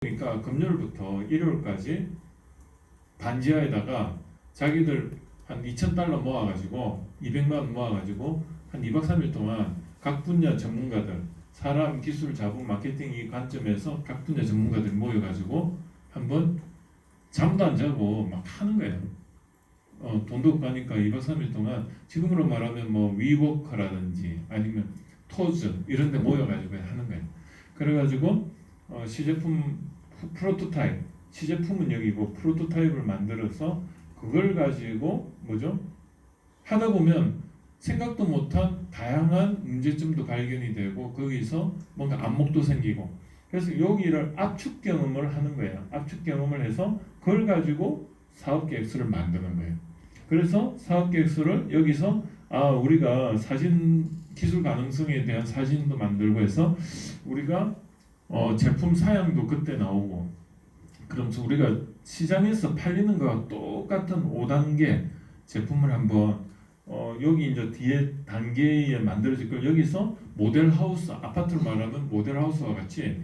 그러니까 금요일부터 일요일까지 반지하에다가 자기들 한 2,000달러 모아가지고 200만 원 모아가지고 한 2박 3일 동안 각 분야 전문가들, 사람, 기술, 자본, 마케팅 이 관점에서 각 분야 전문가들이 모여가지고 한번 잠도 안 자고 막 하는 거예요. 돈도 없고 하니까 2박 3일 동안 지금으로 말하면 뭐 위워커라든지 아니면 토즈 이런 데 모여가지고 하는 거예요. 그래가지고 시제품 프로토타입, 시제품은 여기고 프로토타입을 만들어서 그걸 가지고 뭐죠? 하다 보면 생각도 못한 다양한 문제점도 발견이 되고 거기서 뭔가 안목도 생기고 그래서 여기를 압축 경험을 하는 거예요. 압축 경험을 해서 그걸 가지고 사업 계획서를 만드는 거예요. 그래서 사업 계획서를 여기서 우리가 사진 기술 가능성에 대한 사진도 만들고 해서 우리가 제품 사양도 그때 나오고 그러면서 우리가 시장에서 팔리는 거와 똑같은 5단계 제품을 한번 여기 이제 뒤에 단계에 만들어질 걸 여기서 모델하우스 아파트로 말하면 모델하우스와 같이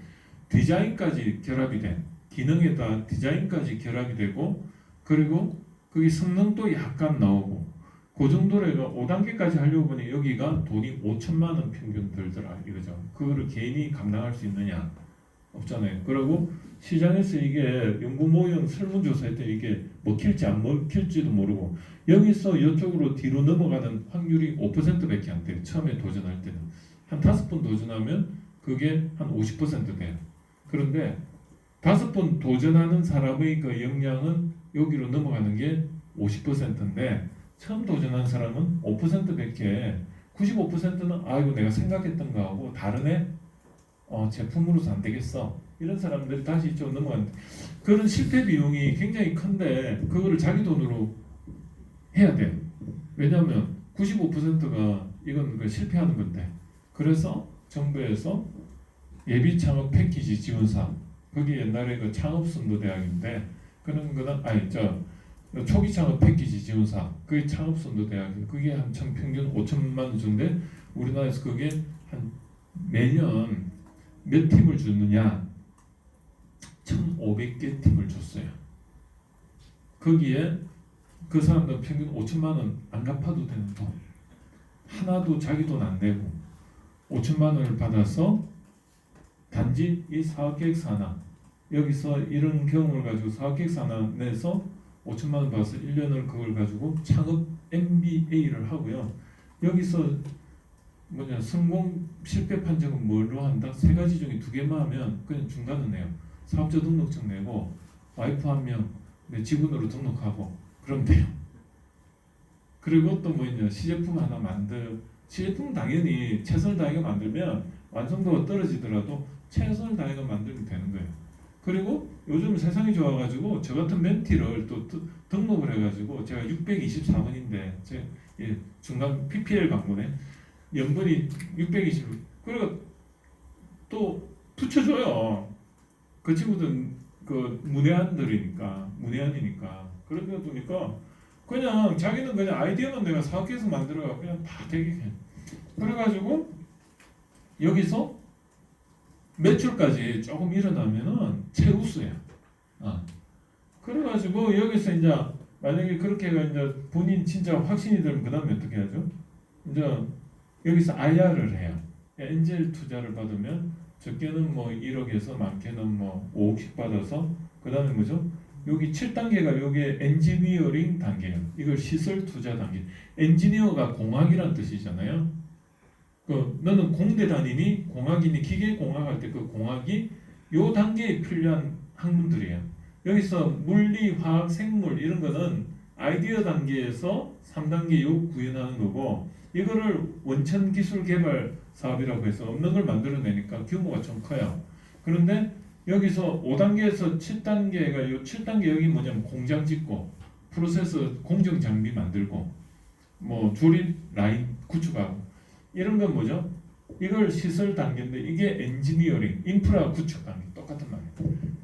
디자인까지 결합이 된 기능에다 디자인까지 결합이 되고 그리고 거기 성능도 약간 나오고 그 정도로 5단계까지 하려고 보니 여기가 돈이 5천만 원 평균 들더라 이거죠. 그거를 개인이 감당할 수 있느냐 없잖아요. 그리고 시장에서 이게 연구 모형 설문조사할 때 이게 먹힐지 안 먹힐지도 모르고 여기서 이쪽으로 뒤로 넘어가는 확률이 5%밖에 안 돼요. 처음에 도전할 때는 한 5번 도전하면 그게 한 50% 돼요. 그런데 5번 도전하는 사람의 그 역량은 여기로 넘어가는 게 50%인데 처음 도전한 사람은 5%밖에 95%는 이거 내가 생각했던 거하고 다르네. 제품으로서 안 되겠어. 이런 사람들이 다시 이쪽으로 넘어가는데 그런 실패 비용이 굉장히 큰데 그거를 자기 돈으로 해야 돼. 왜냐하면 95%가 이건 그 실패하는 건데 그래서 정부에서 예비 창업 패키지 지원사 거기 옛날에 그 창업선도대학인데 그런 거는 초기 창업 패키지 지원사 그게 창업선도대학이 그게 한 평균 5천만 원 주는데 우리나라에서 그게 한 매년 몇 팀을 주느냐 1,500개 팀을 줬어요. 거기에 그 사람들 평균 5천만 원 안 갚아도 되는 돈 하나도 자기 돈 안 내고 5천만 원을 받아서 단지 이 사업계획서 하나 여기서 이런 경험을 가지고 사업계획서 하나 내서 5천만 원 받아서 1년을 그걸 가지고 창업 MBA를 하고요. 여기서 성공 실패 판정은 뭘로 한다? 3가지 중에 2개만 하면 그냥 중간은 내요. 사업자 등록증 내고 와이프 1명 내 직원으로 등록하고 그러면 돼요. 그리고 또 시제품 하나 시제품 당연히 최선을 다해서 만들면 완성도가 떨어지더라도 최선을 다해서 만들면 되는 거예요. 그리고 요즘 세상이 좋아가지고 저 같은 멘티를 또 등록을 해가지고 제가 624번인데 중간 PPL 광고네 연번이 620 그리고 또 붙여줘요. 그 친구들은 그 문외한이니까 그러다 보니까 그냥 자기는 그냥 아이디어만 내가 사업계획서 만들어가 그냥 다 되게 해. 그래가지고 여기서 매출까지 조금 일어나면은 최우수야. 그래가지고 여기서 이제 만약에 그렇게가 이제 본인 진짜 확신이 들면 그 다음에 어떻게 하죠? 이제 여기서 IR을 해요. 엔젤 투자를 받으면 적게는 1억에서 많게는 5억씩 받아서 그 다음에 뭐죠? 여기 7단계가 요게 엔지니어링 단계예요. 이걸 시설 투자 단계. 엔지니어가 공학이란 뜻이잖아요. 너는 공대 다니니 공학이니 기계공학 할 때 그 공학이 요 단계에 필요한 학문들이에요. 여기서 물리, 화학, 생물 이런 거는 아이디어 단계에서 3단계 요 구현하는 거고 이거를 원천 기술 개발 사업이라고 해서 없는 걸 만들어내니까 규모가 좀 커요. 그런데 여기서 5단계에서 7단계가 요 7단계 여기 뭐냐면 공장 짓고 프로세서 공정 장비 만들고 조립 라인 구축하고 이런 건 뭐죠? 이걸 시설 단계인데 이게 엔지니어링, 인프라 구축 단계 똑같은 말이에요.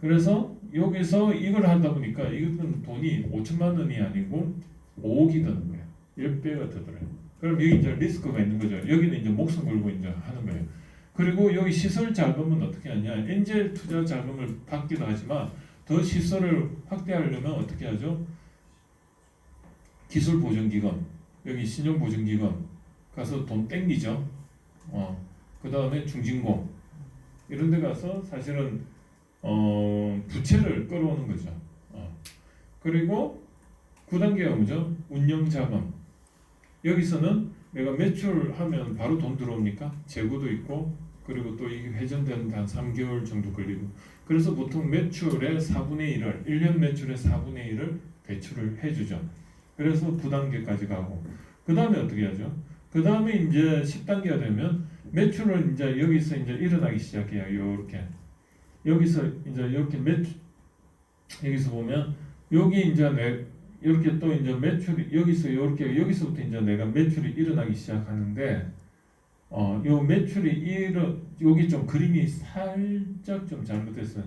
그래서 여기서 이걸 하다 보니까 이것은 돈이 5천만 원이 아니고 5억이 드는 거예요. 10배가 더더라고요. 그럼 여기 이제 리스크가 있는 거죠. 여기는 이제 목숨 걸고 이제 하는 거예요. 그리고 여기 시설 자금은 어떻게 하냐? 엔젤 투자 자금을 받기도 하지만 더 시설을 확대하려면 어떻게 하죠? 기술 보증기금, 여기 신용 보증기금 가서 돈 땡기죠. 그 다음에 중진공 이런 데 가서 사실은 부채를 끌어오는 거죠. 그리고 9단계가 뭐죠? 운영자금. 여기서는 내가 매출하면 바로 돈 들어옵니까? 재고도 있고 그리고 또 이게 회전되는데 한 3개월 정도 걸리고 그래서 보통 매출의 4분의 1을 1년 매출의 4분의 1을 대출을 해주죠. 그래서 9단계까지 가고 그 다음에 어떻게 하죠? 그 다음에 이제 10단계가 되면 매출은 이제 여기서 이제 일어나기 시작해요. 요렇게 여기서 이제 이렇게 매출 여기서 보면 여기 이제 이렇게 또 이제 매출이 여기서 이렇게 여기서부터 이제 내가 매출이 일어나기 시작하는데 요 매출이 여기 좀 그림이 살짝 좀 잘못됐어요.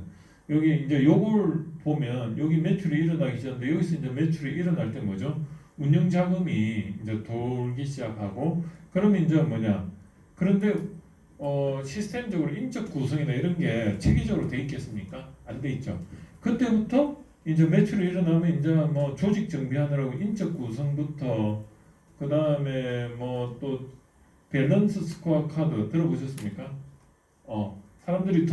여기 이제 요걸 보면 여기 매출이 일어나기 시작하는데 여기서 이제 매출이 일어날 때 뭐죠? 운영 자금이 이제 돌기 시작하고 그러면 이제 뭐냐? 그런데 시스템적으로 인적 구성이나 이런 게 체계적으로 돼 있겠습니까? 안 돼 있죠. 그때부터 이제 매출이 일어나면 이제 뭐 조직 정비하느라고 인적 구성부터 그 다음에 뭐 또 밸런스 스코어 카드 들어보셨습니까? 사람들이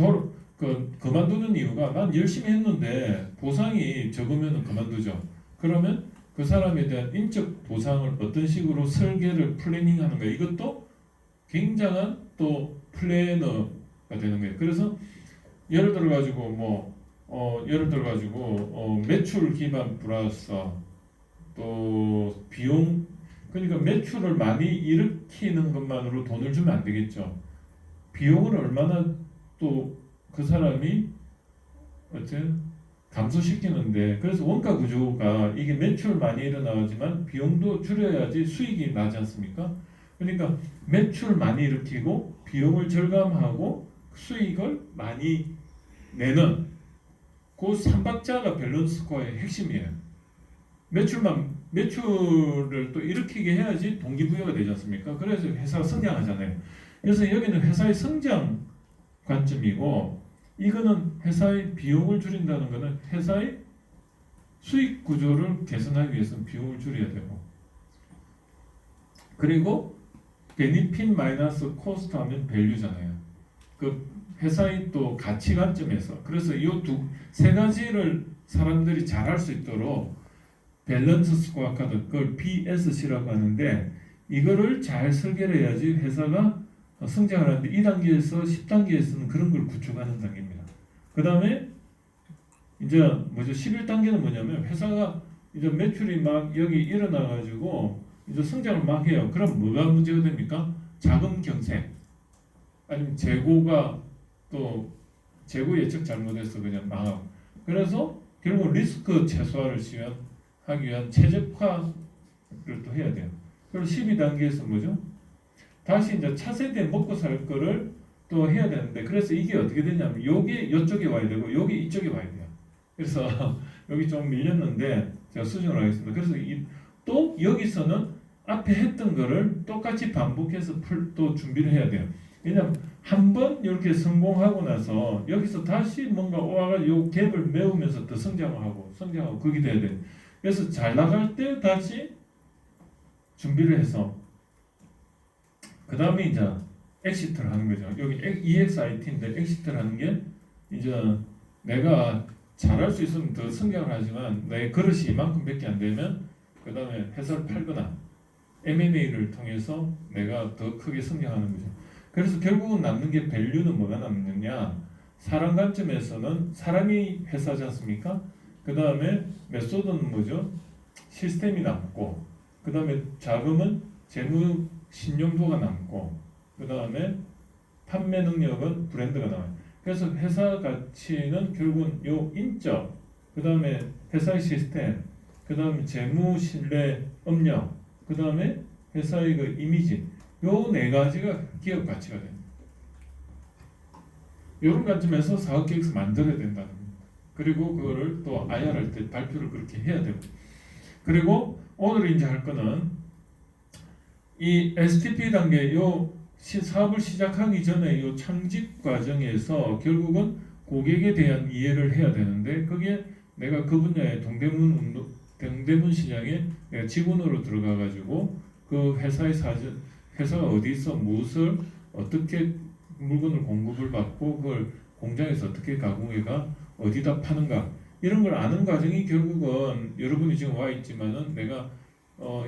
그만두는 이유가 난 열심히 했는데 보상이 적으면 그만두죠. 그러면 그 사람에 대한 인적 보상을 어떤 식으로 설계를 플래닝하는 거예요. 이것도 굉장한 또 플래너가 되는 거예요. 그래서 예를 들어 가지고 매출 기반 플러스 또 비용 그러니까 매출을 많이 일으키는 것만으로 돈을 주면 안 되겠죠. 비용을 얼마나 또 그 사람이 감소시키는데 그래서 원가 구조가 이게 매출 많이 일어나지만 비용도 줄여야지 수익이 나지 않습니까? 그러니까 매출 많이 일으키고 비용을 절감하고 수익을 많이 내는 그 3박자가 밸런스 스코어의 핵심이에요. 매출을 또 일으키게 해야지 동기부여가 되지 않습니까? 그래서 회사가 성장하잖아요. 그래서 여기는 회사의 성장 관점이고 이거는 회사의 비용을 줄인다는 것은 회사의 수익 구조를 개선하기 위해서는 비용을 줄여야 되고 그리고 베니핏 마이너스 코스트 하면 밸류잖아요. 그 회사의 또 가치 관점에서 그래서 이 세 가지를 사람들이 잘 할 수 있도록 밸런스 스코어 카드 그걸 BSC라고 하는데 이거를 잘 설계를 해야지 회사가 성장을 하는데 2단계에서 10단계에서는 그런 걸 구축하는 단계입니다. 그 다음에 이제 11단계는 뭐냐면 회사가 이제 매출이 막 여기 일어나 가지고 이제 성장을 막 해요. 그럼 뭐가 문제가 됩니까? 자금 경색 아니면 재고가 또 재고 예측 잘못해서 그냥 망하고 그래서 결국 리스크 최소화를 하기 위한 최적화를 또 해야 돼요. 그리고 12단계에서 뭐죠? 다시 이제 차세대 먹고 살 거를 또 해야 되는데 그래서 이게 어떻게 되냐면 요게 이쪽에 와야 되고 요게 이쪽에 와야 돼요. 그래서 여기 좀 밀렸는데 제가 수정을 하겠습니다. 그래서 또 여기서는 앞에 했던 거를 똑같이 반복해서 또 준비를 해야 돼요. 왜냐면 한번 이렇게 성공하고 나서 여기서 다시 뭔가 와가 요 갭을 메우면서 더 성장하고 그게 돼야 돼요. 그래서 잘 나갈 때 다시 준비를 해서 그 다음에 이제 엑시트를 하는 거죠. 여기 EXIT인데 엑시트를 하는 게 이제 내가 잘할 수 있으면 더 성장을 하지만 내 그릇이 이만큼밖에 안 되면 그 다음에 회사를 팔거나 M&A를 통해서 내가 더 크게 성장하는 거죠. 그래서 결국은 남는 게 밸류는 뭐가 남느냐? 사람 관점에서는 사람이 회사지 않습니까? 그 다음에 메소드는 뭐죠? 시스템이 남고 그 다음에 자금은 재무 신용도가 남고 그 다음에 판매 능력은 브랜드가 나와요. 그래서 회사 가치는 결국은 요 인적 그 다음에 회사의 시스템 그 다음에 재무 신뢰 업력 그 다음에 회사의 그 이미지 요 네 가지가 기업 가치가 됩니다. 이런 관점에서 사업계획서 만들어야 된다는 겁니다. 그리고 그거를 또 IR 할 때 발표를 그렇게 해야 되고 그리고 오늘 이제 할 거는 이 STP 단계 요 사업을 시작하기 전에 이 창직 과정에서 결국은 고객에 대한 이해를 해야 되는데 그게 내가 그 분야의 동대문 시장에 내가 직원으로 들어가 가지고 그 회사의 회사가 어디 있어 무엇을 어떻게 물건을 공급을 받고 그걸 공장에서 어떻게 가공해가 어디다 파는가 이런 걸 아는 과정이 결국은 여러분이 지금 와 있지만은 내가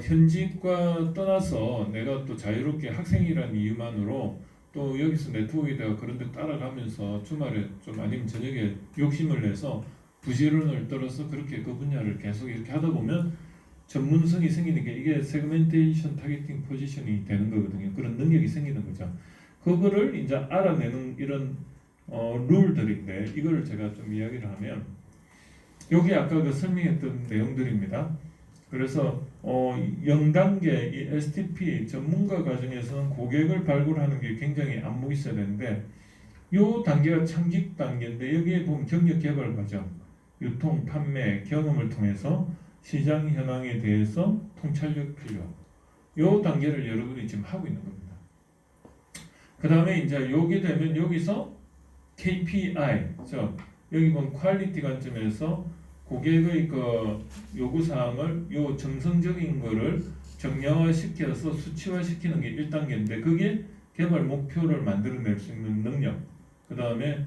현직과 떠나서 내가 또 자유롭게 학생이라는 이유만으로 또 여기서 네트워크에다가 그런 데 따라가면서 주말에 좀 아니면 저녁에 욕심을 내서 부지런을 떨어서 그렇게 그 분야를 계속 이렇게 하다 보면 전문성이 생기는 게 이게 세그멘테이션 타겟팅 포지션이 되는 거거든요. 그런 능력이 생기는 거죠. 그거를 이제 알아내는 이런 룰들인데 이거를 제가 좀 이야기를 하면 여기 아까 그 설명했던 내용들입니다. 그래서 0단계 이 STP 전문가 과정에서는 고객을 발굴하는 게 굉장히 안목이 있어야 되는데 요 단계가 창직 단계인데 여기에 보면 경력 개발 과정, 유통, 판매, 경험을 통해서 시장 현황에 대해서 통찰력 필요. 요 단계를 여러분이 지금 하고 있는 겁니다. 그 다음에 이제 여기 되면 여기서 KPI, 여기 보면 퀄리티 관점에서 고객의 그 요구 사항을 요 정성적인 거를 정량화시켜서 수치화시키는 게 1단계인데 그게 개발 목표를 만들어낼 수 있는 능력. 그 다음에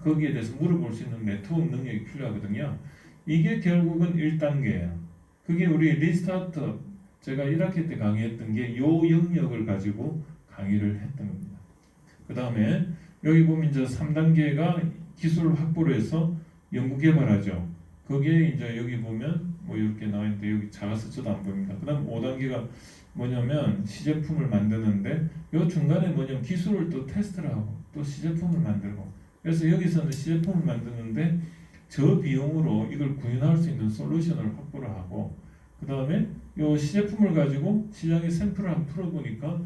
거기에 대해서 물어볼 수 있는 네트워크 능력이 필요하거든요. 이게 결국은 1단계예요. 그게 우리 리스타트 제가 1학기 때 강의했던 게 요 영역을 가지고 강의를 했던 겁니다. 그 다음에 여기 보면 이제 3단계가 기술 확보를 해서 연구 개발하죠. 그게 이제 여기 보면 뭐 이렇게 나와 있는데 여기 작아서 저도 안 보입니다. 그 다음 5단계가 뭐냐면 시제품을 만드는데 요 중간에 뭐냐면 기술을 또 테스트를 하고 또 시제품을 만들고 그래서 여기서는 시제품을 만드는데 저비용으로 이걸 구현할 수 있는 솔루션을 확보를 하고 그 다음에 요 시제품을 가지고 시장에 샘플을 한번 풀어보니까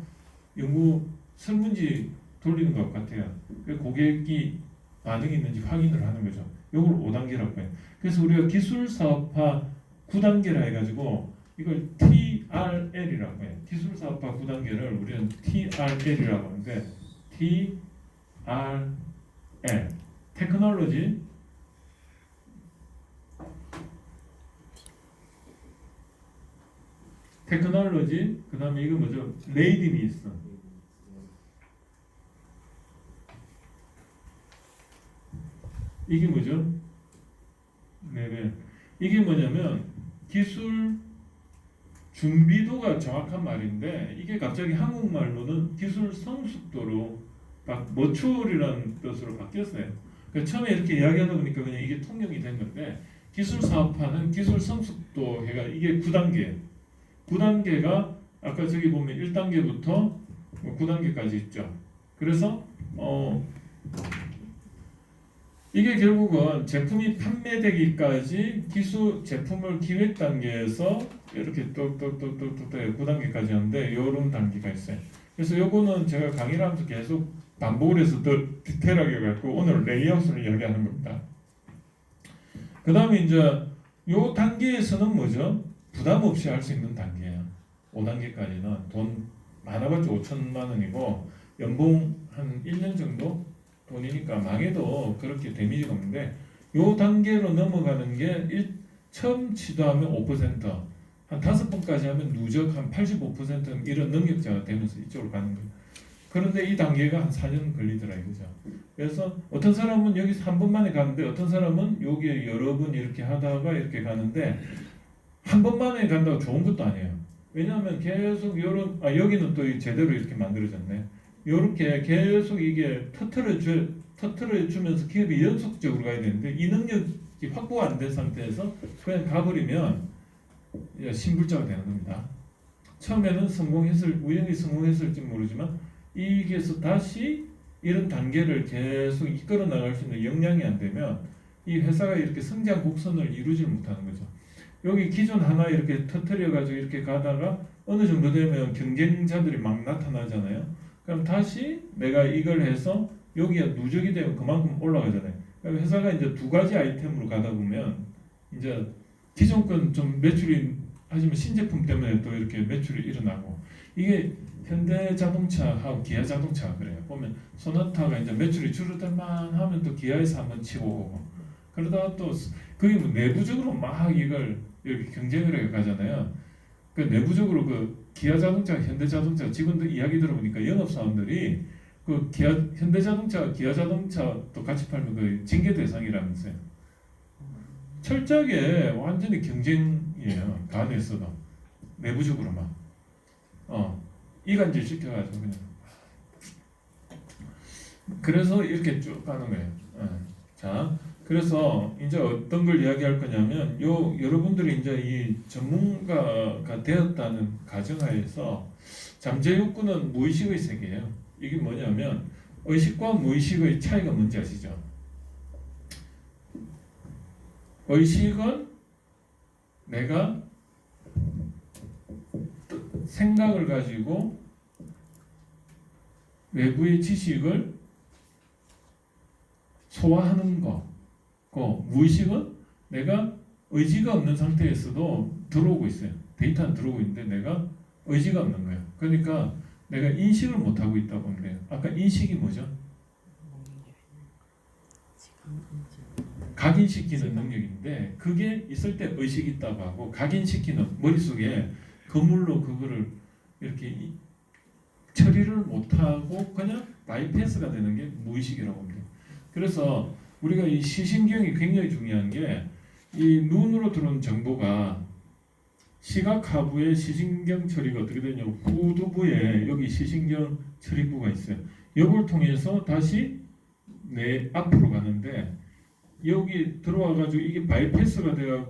연구 설문지 돌리는 것 같아요. 고객이 반응이 있는지 확인을 하는 거죠. 요걸 5단계라고 해요. 그래서 우리가 기술 사업화 9단계라 해가지고 이걸 TRL이라고 해요. 기술 사업화 9단계를 우리는 TRL이라고 하는데 TRL 테크놀로지 그 다음에 이거 뭐죠? 레이디니스 이게 뭐죠? 레벨 이게 뭐냐면 기술 준비도가 정확한 말인데 이게 갑자기 한국말로는 기술 성숙도로 머추얼이라는 뜻으로 바뀌었어요. 그러니까 처음에 이렇게 이야기하다 보니까 그냥 이게 통용이 된 건데 기술 사업화는 기술 성숙도 해가 이게 9단계가 아까 저기 보면 1단계부터 9단계까지 있죠. 그래서 이게 결국은 제품이 판매되기까지 기술 제품을 기획 단계에서 이렇게 똑똑똑똑똑 9단계까지 하는데 이런 단계가 있어요. 그래서 요거는 제가 강의를 하면서 계속 반복을 해서 더 디테일하게 갖고 오늘 레이아웃을 이야기하는 겁니다. 그 다음에 이제 요 단계에서는 뭐죠? 부담 없이 할 수 있는 단계예요. 5단계까지는 돈 많아봤자 5천만 원이고 연봉 한 1년 정도 돈이니까 망해도 그렇게 데미지가 없는데 요 단계로 넘어가는 게 처음 시도하면 5%, 한 5번까지 하면 누적 한 85% 이런 능력자가 되면서 이쪽으로 가는 거예요. 그런데 이 단계가 한 4년 걸리더라 이거죠. 그래서 어떤 사람은 여기서 한 번만에 가는데 어떤 사람은 여기에 여러 번 이렇게 하다가 이렇게 가는데 한 번만에 간다고 좋은 것도 아니에요. 왜냐하면 계속 여기는 또 제대로 이렇게 만들어졌네. 이렇게 계속 이게 터트려 주면서 기업이 연속적으로 가야 되는데 이 능력이 확보가 안 된 상태에서 그냥 가버리면 신불자가 되는 겁니다. 처음에는 우연히 성공했을지 모르지만 이게서 다시 이런 단계를 계속 이끌어 나갈 수 있는 역량이 안 되면 이 회사가 이렇게 성장 곡선을 이루지 못하는 거죠. 여기 기존 하나 이렇게 터트려 가지고 이렇게 가다가 어느 정도 되면 경쟁자들이 막 나타나잖아요. 그럼 다시 내가 이걸 해서 여기가 누적이 되면 그만큼 올라가잖아요. 그럼 회사가 이제 두 가지 아이템으로 가다 보면 이제 기존 건 좀 매출이 하지만 신제품 때문에 또 이렇게 매출이 일어나고 이게 현대자동차하고 기아자동차가 그래요. 보면 소나타가 이제 매출이 줄어들만 하면 또 기아에서 한번 치고 오고 그러다가 또 그게 뭐 내부적으로 막 이걸 이렇게 경쟁을 해 가잖아요. 그 내부적으로 그 기아자동차, 현대자동차 직원들 이야기 들어보니까 영업사원들이 그 현대자동차, 기아자동차 또 같이 팔면 그 징계 대상이라면서요. 철저하게 완전히 경쟁이에요. 그 안에서도 내부적으로만 이간질 시켜가지고 그냥 그래서 이렇게 쭉 가는 거예요. 자, 그래서 이제 어떤 걸 이야기할 거냐면 여러분들이 이제 이 전문가가 되었다는 가정하에서 잠재 욕구는 무의식의 세계예요. 이게 뭐냐면 의식과 무의식의 차이가 뭔지 아시죠? 의식은 내가 생각을 가지고 외부의 지식을 소화하는 거고, 무의식은 내가 의지가 없는 상태에서도 들어오고 있어요. 데이터는 들어오고 있는데 내가 의지가 없는 거예요. 그러니까 내가 인식을 못하고 있다고 보면 돼요. 아까 인식이 뭐죠? 각인시키는 능력인데 그게 있을 때 의식이 있다고 하고, 각인시키는 머릿속에 그물로 그거를 이렇게 처리를 못하고 그냥 바이패스가 되는 게 무의식이라고 합니다. 그래서 우리가 이 시신경이 굉장히 중요한 게, 이 눈으로 들어온 정보가 시각 하부의 시신경 처리가 어떻게 되냐면 후두부에 여기 시신경 처리부가 있어요. 이걸 통해서 다시 내 앞으로 가는데, 여기 들어와 가지고 이게 바이패스가 돼가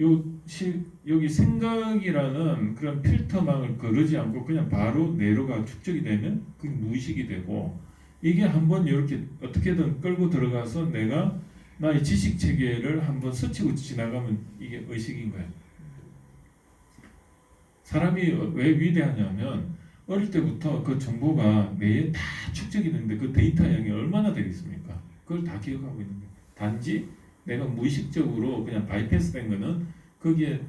여기 생각이라는 그런 필터망을 거르지 않고 그냥 바로 내로가 축적이 되면 그게 무의식이 되고, 이게 한번 이렇게 어떻게든 끌고 들어가서 내가 나의 지식 체계를 한번 스치고 지나가면 이게 의식인 거예요. 사람이 왜 위대하냐면 어릴 때부터 그 정보가 뇌에 다 축적이 되는데 그 데이터 양이 얼마나 되겠습니까? 그걸 다 기억하고 있는 거예요. 단지 내가 무의식적으로 그냥 바이패스 된 거는 거기에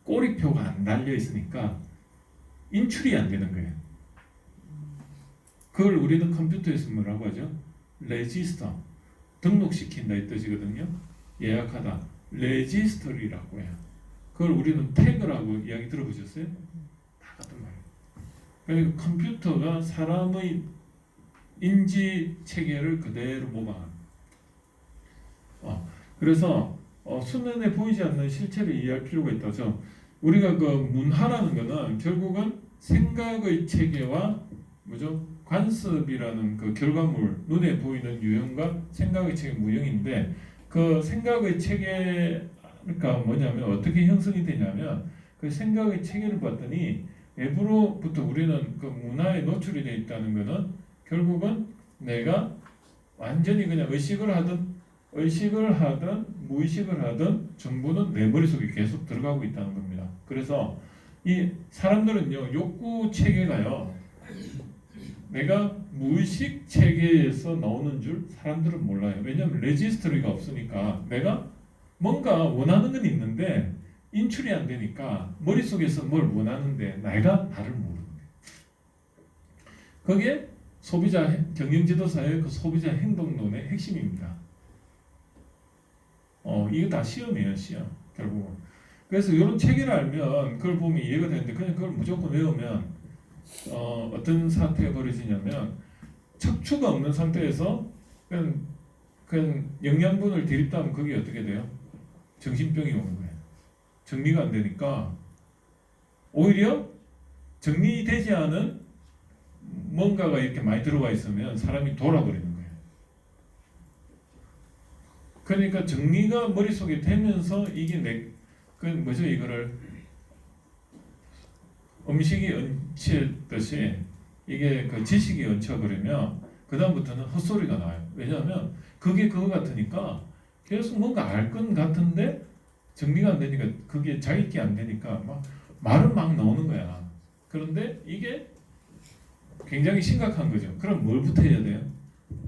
꼬리표가 안 달려 있으니까 인출이 안 되는 거예요. 그걸 우리는 컴퓨터에서 뭐라고 하죠? 레지스터, 등록시킨다 이 뜻이거든요. 예약하다, 레지스터리라고 해요. 그걸 우리는 태그라고 이야기 들어보셨어요? 다 같은 말이에요. 그러니까 컴퓨터가 사람의 인지 체계를 그대로 모방합니다. 그래서 수면에 보이지 않는 실체를 이해할 필요가 있다죠. 우리가 그 문화라는 것은 결국은 생각의 체계와 뭐죠? 관습이라는 그 결과물, 눈에 보이는 유형과 생각의 체계 무형인데, 그 생각의 체계가 뭐냐면 어떻게 형성이 되냐면, 그 생각의 체계를 봤더니 외부로부터 우리는 그 문화에 노출이 되어 있다는 것은 결국은 내가 완전히 그냥 의식을 하든 무의식을 하든 정보는 내 머릿속에 계속 들어가고 있다는 겁니다. 그래서 이 사람들은요, 욕구 체계가요, 내가 무의식 체계에서 나오는 줄 사람들은 몰라요. 왜냐하면 레지스터리가 없으니까 내가 뭔가 원하는 건 있는데 인출이 안 되니까 머릿속에서 뭘 원하는데 내가 나를 모르는 거예요. 그게 소비자 경영지도사의 그 소비자 행동론의 핵심입니다. 이거 다 시험이에요, 시험. 결국은. 그래서 이런 체계를 알면 그걸 보면 이해가 되는데 그냥 그걸 무조건 외우면 어떤 사태가 벌어지냐면, 척추가 없는 상태에서 그냥 영양분을 들이다면 그게 어떻게 돼요? 정신병이 오는 거예요. 정리가 안 되니까 오히려 정리되지 않은 뭔가가 이렇게 많이 들어와 있으면 사람이 돌아버리는 거예요. 그러니까 정리가 머릿속에 되면서 이게 이거를 음식이 얹히듯이 이게 그 지식이 얹혀버리면 그 다음부터는 헛소리가 나요. 왜냐하면 그게 그거 같으니까 계속 뭔가 알 건 같은데 정리가 안 되니까 그게 자기끼 안 되니까 말은 막 나오는 거야. 그런데 이게 굉장히 심각한 거죠. 그럼 뭘부터 해야 돼요?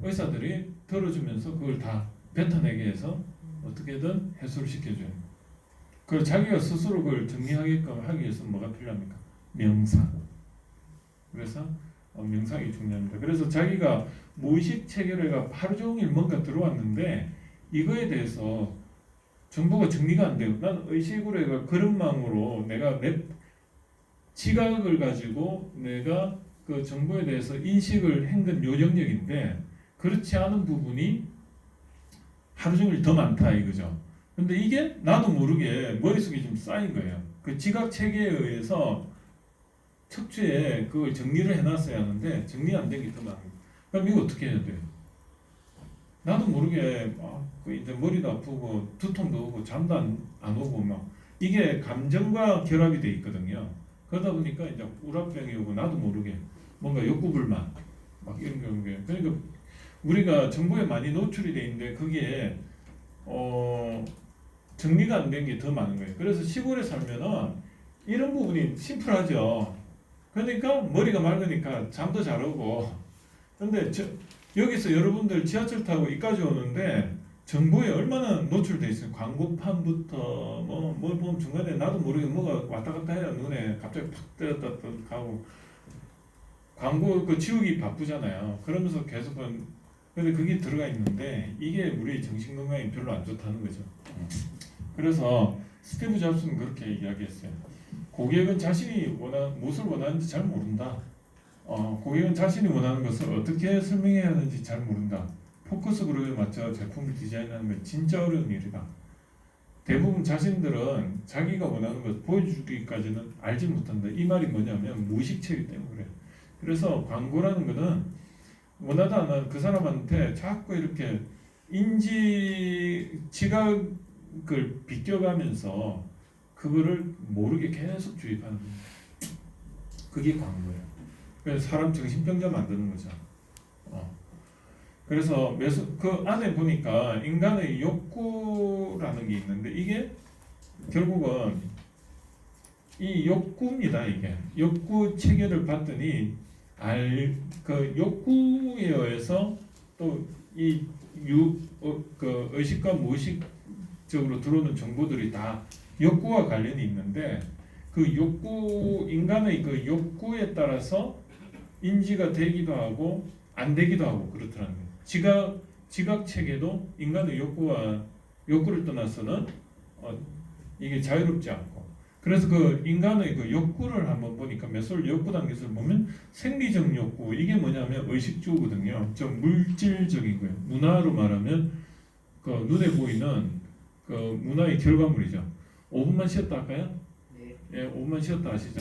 의사들이 들어주면서 그걸 다 뱉어내게 해서 어떻게든 해소를 시켜줘요. 그 자기가 스스로 그걸 정리하게끔 하기 위해서 뭐가 필요합니까? 명상. 그래서 명상이 중요합니다. 그래서 자기가 무의식 체계가 하루 종일 뭔가 들어왔는데 이거에 대해서 정보가 정리가 안 돼요. 난 의식으로 해가 그런 마음으로 내가 내 지각을 가지고 내가 그 정보에 대해서 인식을 한 건 요정력인데 그렇지 않은 부분이 하루 종일 더 많다 이거죠. 근데 이게 나도 모르게 머릿속에 좀 쌓인 거예요. 그 지각 체계에 의해서 척추에 그걸 정리를 해놨어야 하는데 정리 안 된 게 더 많아요. 그럼 이거 어떻게 해야 돼요? 나도 모르게 그 이제 머리도 아프고 두통도 오고 잠도 안 오고 막 이게 감정과 결합이 돼 있거든요. 그러다 보니까 이제 우라병이 오고 나도 모르게 뭔가 욕구불만 막 이런 경우에 그러니까 우리가 정보에 많이 노출이 돼 있는데 그게 정리가 안 된 게 더 많은 거예요. 그래서 시골에 살면은 이런 부분이 심플하죠. 그러니까 머리가 맑으니까 잠도 잘 오고. 근데 여기서 여러분들 지하철 타고 이까지 오는데 정보에 얼마나 노출돼 있어요. 광고판부터 뭘 보면 중간에 나도 모르게 뭐가 왔다 갔다 해요. 눈에 갑자기 팍 때렸다 가고 광고 그 지우기 바쁘잖아요. 그러면서 계속 근데 그게 들어가 있는데 이게 우리 정신 건강에 별로 안 좋다는 거죠. 그래서 스티브 잡스는 그렇게 이야기했어요. 고객은 자신이 무엇을 원하는지 잘 모른다. 고객은 자신이 원하는 것을 어떻게 설명해야 하는지 잘 모른다. 포커스 그룹에 맞춰 제품을 디자인하는 건 진짜 어려운 일이다. 대부분 자신들은 자기가 원하는 것을 보여주기까지는 알지 못한다. 이 말이 뭐냐면 무의식체이기 때문에 그래요. 그래서 광고라는 것은 원하다 안 하는 그 사람한테 자꾸 이렇게 지각을 비껴가면서 그거를 모르게 계속 주입하는 거예요. 그게 광고예요. 그래서 사람 정신병자 만드는 거죠. 그래서 그 안에 보니까 인간의 욕구라는 게 있는데 이게 결국은 이 욕구입니다. 이게 욕구 체계를 봤더니 그 욕구에 의해서 또 이 그 의식과 무의식적으로 들어오는 정보들이 다 욕구와 관련이 있는데 그 인간의 그 욕구에 따라서 인지가 되기도 하고 안 되기도 하고 그렇더라는 거예요. 지각 체계도 인간의 욕구를 떠나서는 이게 자유롭지 않고 그래서 그 인간의 그 욕구를 한번 보니까 메솔 욕구 단계에서 보면 생리적 욕구 이게 뭐냐면 의식주거든요. 좀 물질적인 거예요. 문화로 말하면 그 눈에 보이는 그 문화의 결과물이죠. 5분만 쉬었다 할까요? 네. 예, 5분만 쉬었다 하시죠.